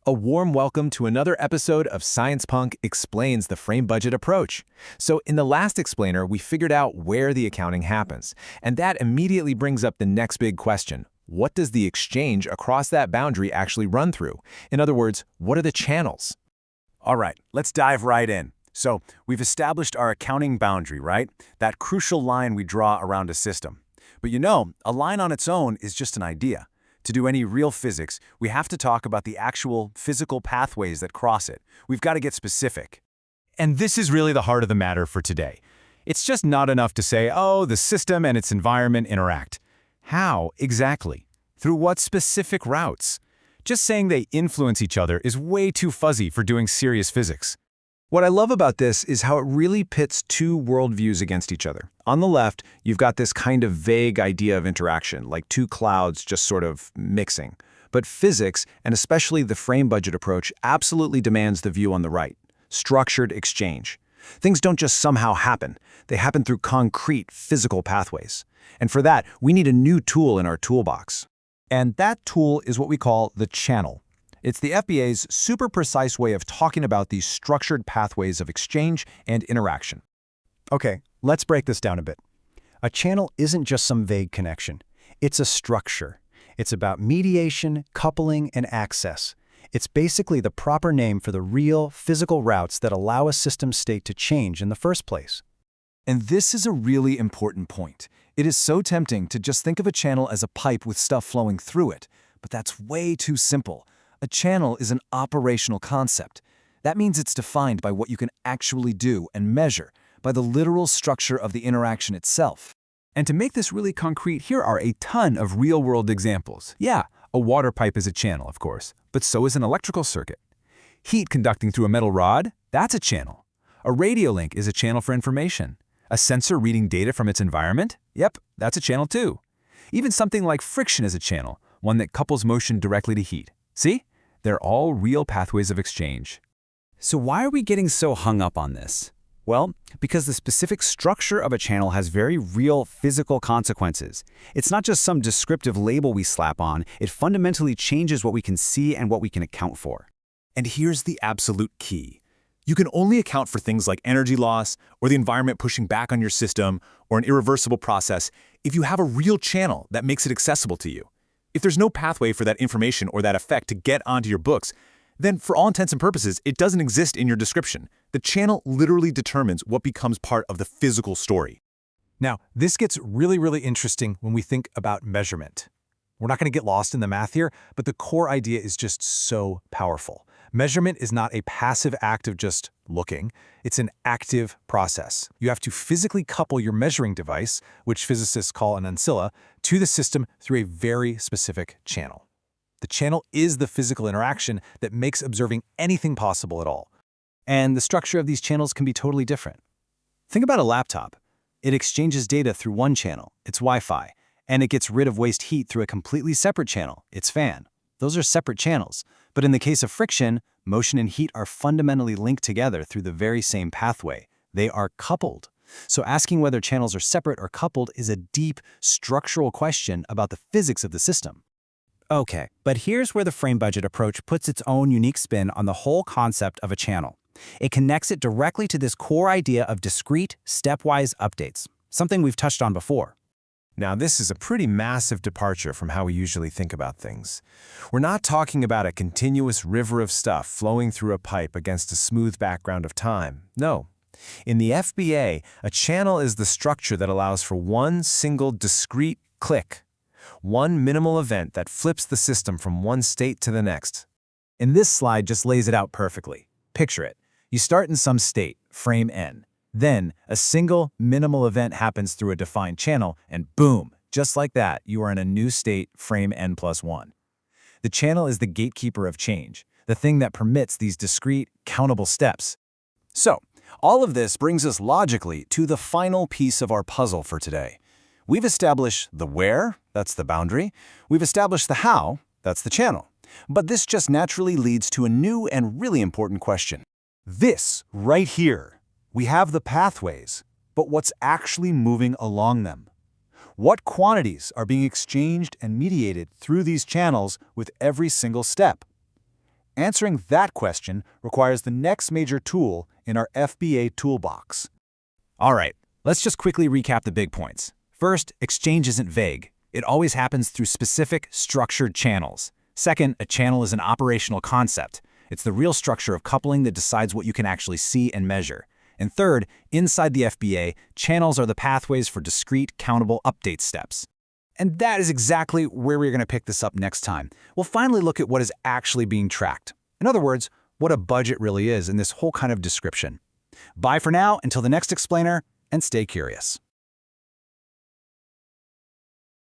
A warm welcome to another episode of SciencePunk Explains the Frame Budget Approach. So in the last explainer, we figured out where the accounting happens. And that immediately brings up the next big question. What does the exchange across that boundary actually run through? In other words, what are the channels? All right, let's dive right in. So we've established our accounting boundary, right? That crucial line we draw around a system. But a line on its own is just an idea. To do any real physics, we have to talk about the actual physical pathways that cross it. We've got to get specific. And this is really the heart of the matter for today. It's just not enough to say, oh, the system and its environment interact. How exactly? Through what specific routes? Just saying they influence each other is way too fuzzy for doing serious physics. What I love about this is how it really pits two worldviews against each other. On the left, you've got this kind of vague idea of interaction, like two clouds just sort of mixing. But physics, and especially the frame budget approach, absolutely demands the view on the right. Structured exchange. Things don't just somehow happen. They happen through concrete, physical pathways. And for that, we need a new tool in our toolbox. And that tool is what we call the channel. It's the FBA's super precise way of talking about these structured pathways of exchange and interaction. Okay, let's break this down a bit. A channel isn't just some vague connection. It's a structure. It's about mediation, coupling, and access. It's basically the proper name for the real, physical routes that allow a system state to change in the first place. And this is a really important point. It is so tempting to just think of a channel as a pipe with stuff flowing through it, but that's way too simple. A channel is an operational concept. That means it's defined by what you can actually do and measure, by the literal structure of the interaction itself. And to make this really concrete, here are a ton of real-world examples. Yeah, a water pipe is a channel, of course, but so is an electrical circuit. Heat conducting through a metal rod, that's a channel. A radio link is a channel for information. A sensor reading data from its environment? Yep, that's a channel too. Even something like friction is a channel, one that couples motion directly to heat. See? They're all real pathways of exchange. So why are we getting so hung up on this? Well, because the specific structure of a channel has very real physical consequences. It's not just some descriptive label we slap on, it fundamentally changes what we can see and what we can account for. And here's the absolute key. You can only account for things like energy loss, or the environment pushing back on your system, or an irreversible process if you have a real channel that makes it accessible to you. If there's no pathway for that information or that effect to get onto your books, then for all intents and purposes, it doesn't exist in your description. The channel literally determines what becomes part of the physical story. Now, this gets really interesting when we think about measurement. We're not going to get lost in the math here, but the core idea is just so powerful. Measurement is not a passive act of just looking. It's an active process. You have to physically couple your measuring device, which physicists call an ancilla, to the system through a very specific channel. The channel is the physical interaction that makes observing anything possible at all. And the structure of these channels can be totally different. Think about a laptop. It exchanges data through one channel, its Wi-Fi, and it gets rid of waste heat through a completely separate channel, its fan. Those are separate channels. But in the case of friction, motion and heat are fundamentally linked together through the very same pathway. They are coupled. So asking whether channels are separate or coupled is a deep, structural question about the physics of the system. Okay, but here's where the frame budget approach puts its own unique spin on the whole concept of a channel. It connects it directly to this core idea of discrete, stepwise updates, something we've touched on before. Now, this is a pretty massive departure from how we usually think about things. We're not talking about a continuous river of stuff flowing through a pipe against a smooth background of time. No. In the FBA, a channel is the structure that allows for one single discrete click, one minimal event that flips the system from one state to the next. And this slide just lays it out perfectly. Picture it. You start in some state, frame N. Then, a single, minimal event happens through a defined channel, and boom, just like that, you are in a new state, frame N+1. The channel is the gatekeeper of change, the thing that permits these discrete, countable steps. So, all of this brings us logically to the final piece of our puzzle for today. We've established the where, that's the boundary. We've established the how, that's the channel. But this just naturally leads to a new and really important question. This, right here. We have the pathways, but what's actually moving along them? What quantities are being exchanged and mediated through these channels with every single step? Answering that question requires the next major tool in our FBA toolbox. All right, let's just quickly recap the big points. First, exchange isn't vague. It always happens through specific, structured channels. Second, a channel is an operational concept. It's the real structure of coupling that decides what you can actually see and measure. And third, inside the FBA, channels are the pathways for discrete, countable update steps. And that is exactly where we're going to pick this up next time. We'll finally look at what is actually being tracked. In other words, what a budget really is in this whole kind of description. Bye for now, until the next explainer, and stay curious.